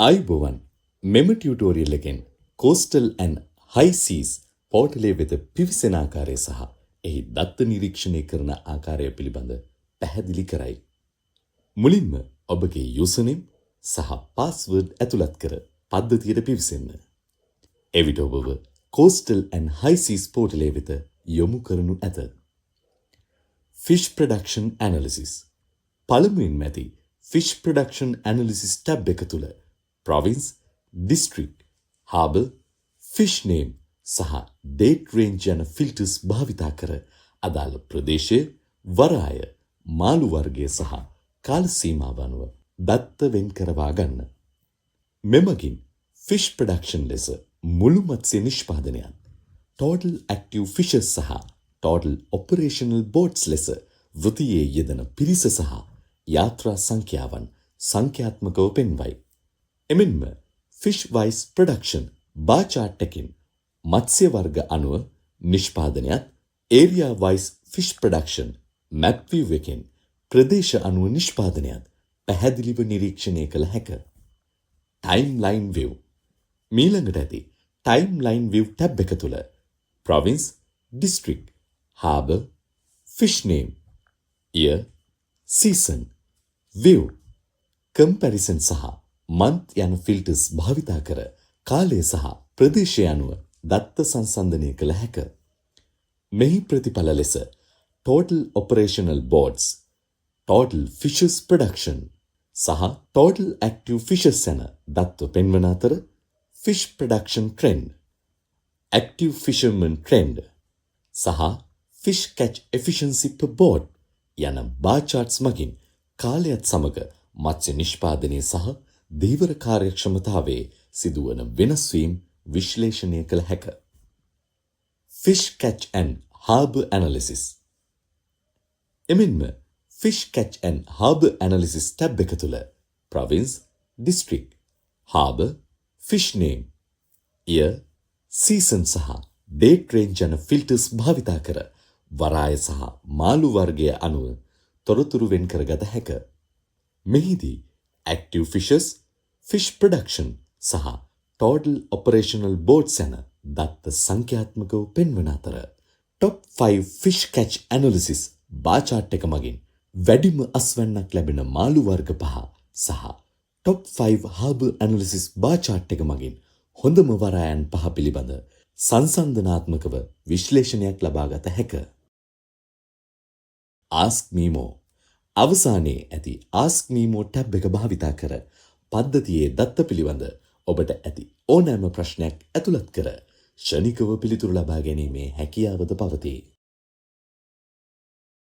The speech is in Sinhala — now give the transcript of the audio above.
ආයුබෝවන් මෙම ටියුටෝරියල් එකෙන් coastal and high seas පෝර්ටලේ වෙත පිවිසෙන ආකාරය සහ එහි දත්ත නිරීක්ෂණය කරන ආකාරය පිළිබඳ පැහැදිලි කරයි. මුලින්ම ඔබගේ username සහ password ඇතුළත් කර පද්ධතියට පිවිසෙන්න. එවිට ඔබව coastal and high seas පෝර්ටලේ වෙත යොමු කරනු ඇත. Fish production analysis. පළමුවෙන් ඇති fish production analysis tab එක තුල province, district, harbour, fish name සහ date range යන filters භාවිතා කර අදාළ ප්‍රදේශය, වරාය, මාළු වර්ගය සහ කාල සීමාව අනුව දත්ත වෙන් කරවා ගන්න. මෙමගින් fish production ලෙස මුළු මත්ස්‍ය නිෂ්පාදනයත්, total active fishes සහ total operational boats ලෙස වෘතියේ යෙදෙන පිරිස සහ යාත්‍රා සංඛ්‍යාවන් සංඛ්‍යාත්මකව පෙන්වයි. එමෙන්ම fish wise production bar chart එකකින් මත්ස්‍ය වර්ග අනුව නිෂ්පාදනයත්, area wise fish production map view එකෙන් ප්‍රදේශ අනුව නිෂ්පාදනයත් පැහැදිලිව නිරීක්ෂණය කළ හැක. timeline view. මීළඟට ඇති timeline view tab එක තුල province, district, harbour, fish name, year, season, view, comparison සහ month යන filters භාවිතා කර කාලය සහ ප්‍රදේශය අනුව දත්ත සංසන්දනය කළ හැක. මෙහි ප්‍රතිඵල ලෙස total operational boats, total fishes production සහ total active fishes යන දත්ත පෙන්වන අතර fish production trend, active fishermen trend සහ fish catch efficiency per boat යන bar charts මගින් කාලයත් සමග මත්ස්‍ය නිෂ්පාදනය සහ ධීවර කාර්යක්ෂමතාවයේ සිදුවන වෙනස් වීම් විශ්ලේෂණය කළ හැක. Fish catch and harbour analysis. එමෙන්ම fish catch and harbour analysis tab එක තුල province, district, harbour, fish name, year, season සහ date range යන filters භාවිතා කර වරාය සහ මාළු වර්ගය අනුව තොරතුරු වෙන් කරගත හැක. මෙහිදී active fishes, fish production සහ total operational boats යන දත්ත සංඛ්‍යාත්මකව පෙන්වන අතර top 5 fish catch analysis bar chart එක මගින් වැඩිම අස්වැන්නක් ලැබෙන මාළු වර්ග 5 සහ top 5 harbour analysis bar chart එක මගින් හොඳම වරායන් 5 පිළිබඳ සංසන්දනාත්මකව විශ්ලේෂණයක් ලබා ගත හැක. Ask me more. අවසානයේ ඇති Ask me more tab එක භාවිතා කර පද්ධතියේ දත්ත පිළිබඳ ඔබට ඇති ඕනෑම ප්‍රශ්නයක් ඇතුළත් කර ශනිකව පිළිතුරු ලබා ගැනීමේ හැකියාවද පවතී.